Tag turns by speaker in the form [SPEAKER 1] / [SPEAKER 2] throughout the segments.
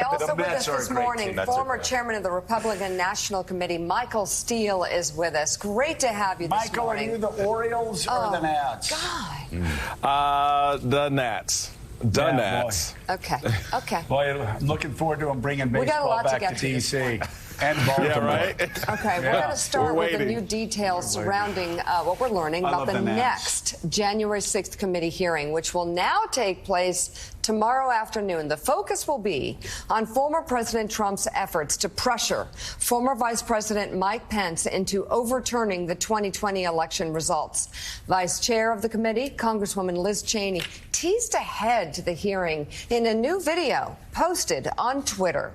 [SPEAKER 1] Also with us this morning, former chairman of the Republican National Committee, Michael Steele, is with us. Great to have you this morning.
[SPEAKER 2] Michael, are you the Orioles or the Nats?
[SPEAKER 1] God.
[SPEAKER 3] The Nats. The Nats.
[SPEAKER 1] Boy. Okay.
[SPEAKER 2] Boy, I'm looking forward to them bringing baseball back to D.C. and Baltimore.
[SPEAKER 3] Yeah, right?
[SPEAKER 1] Okay, we're going to start with the new details surrounding what we're learning about the next January 6th committee hearing, which will now take place tomorrow afternoon. The focus will be on former President Trump's efforts to pressure former Vice President Mike Pence into overturning the 2020 election results. Vice Chair of the committee, Congresswoman Liz Cheney, teased ahead to the hearing in a new video posted on Twitter.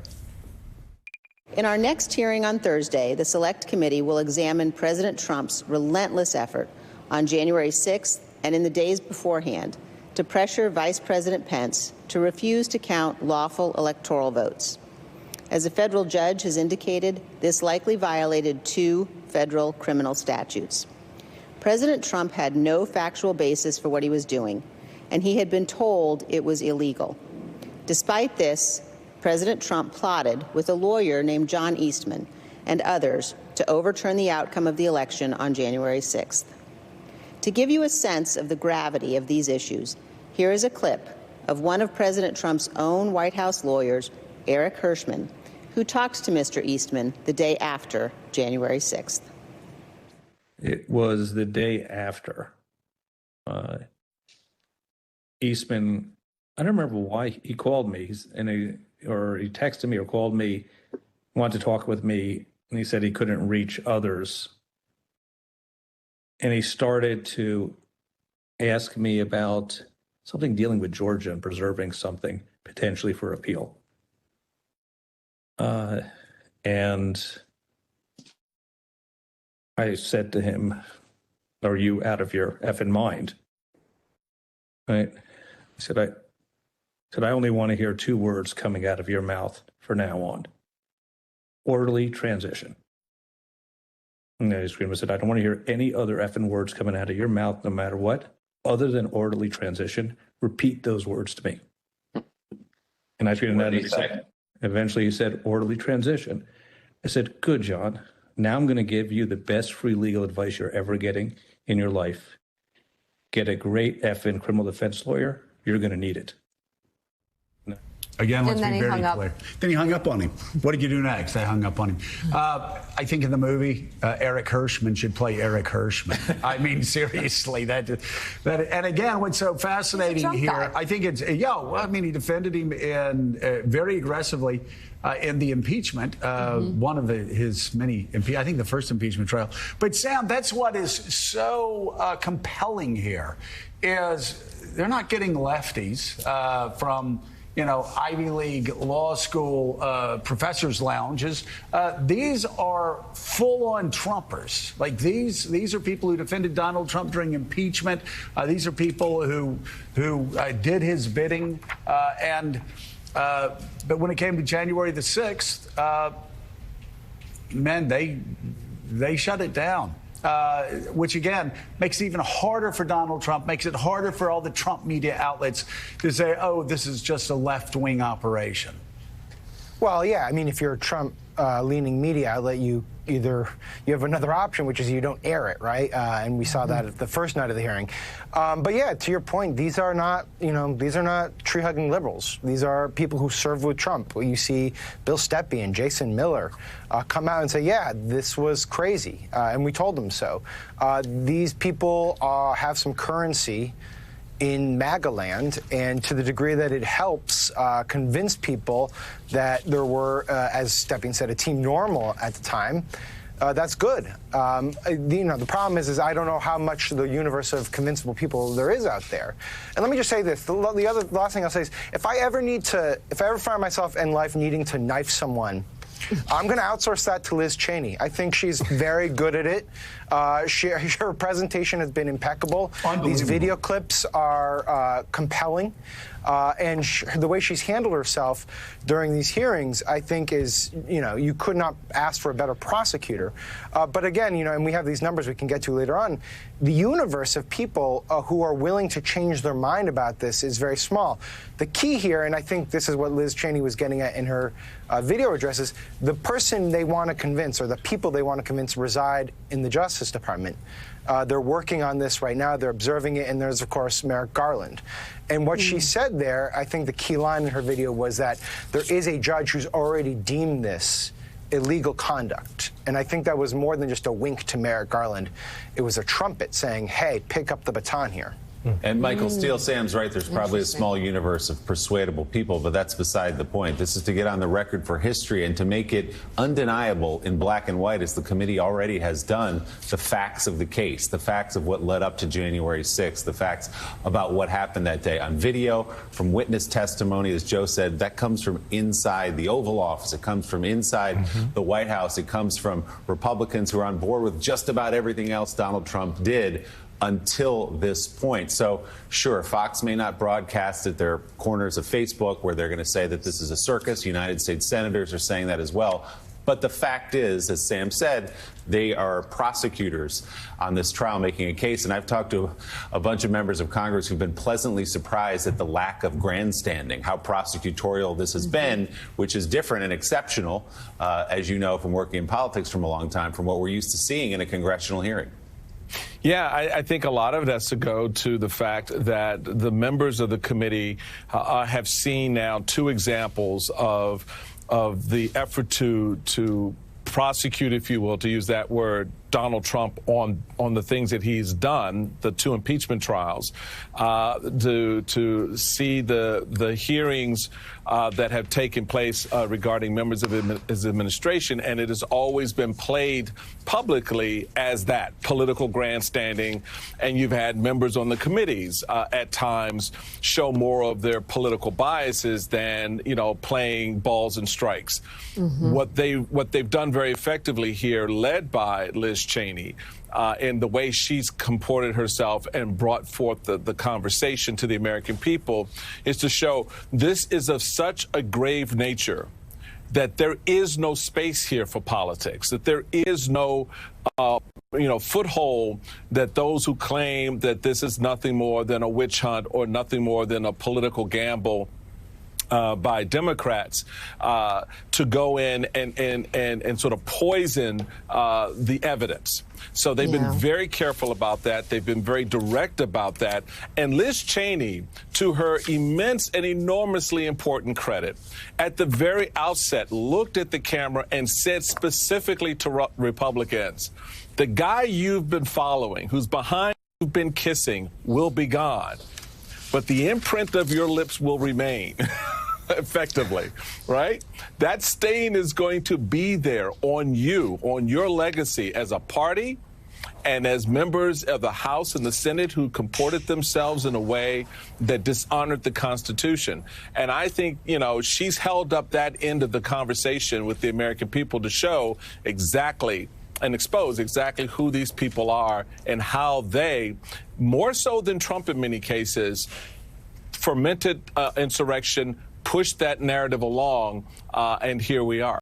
[SPEAKER 4] In our next hearing on Thursday, the Select Committee will examine President Trump's relentless effort on January 6th and in the days beforehand to pressure Vice President Pence to refuse to count lawful electoral votes. As a federal judge has indicated, this likely violated 2 federal criminal statutes. President Trump had no factual basis for what he was doing, and he had been told it was illegal. Despite this, President Trump plotted with a lawyer named John Eastman and others to overturn the outcome of the election on January 6th. To give you a sense of the gravity of these issues, here is a clip of one of President Trump's own White House lawyers, Eric Hirschman, who talks to Mr. Eastman the day after January 6th.
[SPEAKER 5] It was the day after. Eastman, I don't remember why he called me, or he texted me or called me, wanted to talk with me, and he said he couldn't reach others. And he started to ask me about something dealing with Georgia and preserving something potentially for appeal. And I said to him, "Are you out of your effing mind?" Right? I said, I only want to hear 2 words coming out of your mouth from now on. Orderly transition. And then he screamed and said, I don't want to hear any other effing words coming out of your mouth, no matter what, other than orderly transition. Repeat those words to me. And I screamed that. Eventually he said, orderly transition. I said, good, John. Now I'm going to give you the best free legal advice you're ever getting in your life. Get a great effing criminal defense lawyer. You're going to need it.
[SPEAKER 2] Again, let's be very clear. Then he hung up on him. What did you do next? I hung up on him. I think in the movie, Eric Hirschman should play Eric Hirschman. I mean, seriously. And again, what's so fascinating here, I think it's, he defended him very aggressively in the impeachment, one of his many, I think the first impeachment trial. But Sam, that's what is so compelling here, is they're not getting lefties from Ivy League law school professors' lounges. These are full-on Trumpers. Like these are people who defended Donald Trump during impeachment. These are people who did his bidding. But when it came to January the 6th, they shut it down. Which, again, makes it even harder for Donald Trump, makes it harder for all the Trump media outlets to say, oh, this is just a left-wing operation.
[SPEAKER 6] Well, yeah, I mean, if you're a Trump-leaning media outlet, you have another option, which is you don't air it, right? And we saw that at the first night of the hearing. But yeah, to your point, these are not tree-hugging liberals. These are people who served with Trump. You see Bill Steppe and Jason Miller come out and say, yeah, this was crazy, and we told them so. These people have some currency in MAGA land, and to the degree that it helps convince people that there were, as Stepping said, a team normal at the time, that's good. The problem is I don't know how much the universe of convincible people there is out there. And let me just say this: the last thing I'll say is, if I ever find myself in life needing to knife someone, I'm going to outsource that to Liz Cheney. I think she's very good at it. Her presentation has been impeccable. These video clips are compelling. And the way she's handled herself during these hearings, I think is, you could not ask for a better prosecutor. But again, and we have these numbers we can get to later on, the universe of people who are willing to change their mind about this is very small. The key here, and I think this is what Liz Cheney was getting at in her video addresses, the person they want to convince or the people they want to convince reside in the Justice Department. They're working on this right now. They're observing it. And there's, of course, Merrick Garland. And what she said there, I think the key line in her video was that there is a judge who's already deemed this illegal conduct. And I think that was more than just a wink to Merrick Garland. It was a trumpet saying, hey, pick up the baton here.
[SPEAKER 7] And Michael Steele, Sam's right, there's probably a small universe of persuadable people, but that's beside the point. This is to get on the record for history and to make it undeniable in black and white, as the committee already has done, the facts of the case, the facts of what led up to January 6th, the facts about what happened that day on video, from witness testimony, as Joe said, that comes from inside the Oval Office. It comes from inside the White House. It comes from Republicans who are on board with just about everything else Donald Trump did until this point. So, sure, Fox may not broadcast at their corners of Facebook where they're going to say that this is a circus. United States senators are saying that as well. But the fact is, as Sam said, they are prosecutors on this trial making a case. And I've talked to a bunch of members of Congress who've been pleasantly surprised at the lack of grandstanding, how prosecutorial this has been, which is different and exceptional, as you know, from working in politics from a long time, from what we're used to seeing in a congressional hearing.
[SPEAKER 3] Yeah, I think a lot of it has to go to the fact that the members of the committee have seen now two examples of the effort to prosecute, if you will, to use that word, Donald Trump on the things that he's done, the two impeachment trials, to see the hearings that have taken place regarding members of his administration, and it has always been played publicly as that political grandstanding, and you've had members on the committees at times show more of their political biases than playing balls and strikes. What they've done very effectively here, led by Liz Cheney, in the way she's comported herself and brought forth the conversation to the American people, is to show this is of such a grave nature that there is no space here for politics, that there is no foothold that those who claim that this is nothing more than a witch hunt or nothing more than a political gamble by Democrats to go in and sort of poison the evidence. So they've been very careful about that. They've been very direct about that. And Liz Cheney, to her immense and enormously important credit, at the very outset looked at the camera and said specifically to Republicans, the guy you've been following, who's behind you've been kissing, will be gone. But the imprint of your lips will remain. Effectively, right? That stain is going to be there on you, on your legacy as a party and as members of the House and the Senate who comported themselves in a way that dishonored the Constitution. And I think, she's held up that end of the conversation with the American people to show exactly and expose exactly who these people are and how they, more so than Trump in many cases, fermented insurrection, pushed that narrative along, and here we are.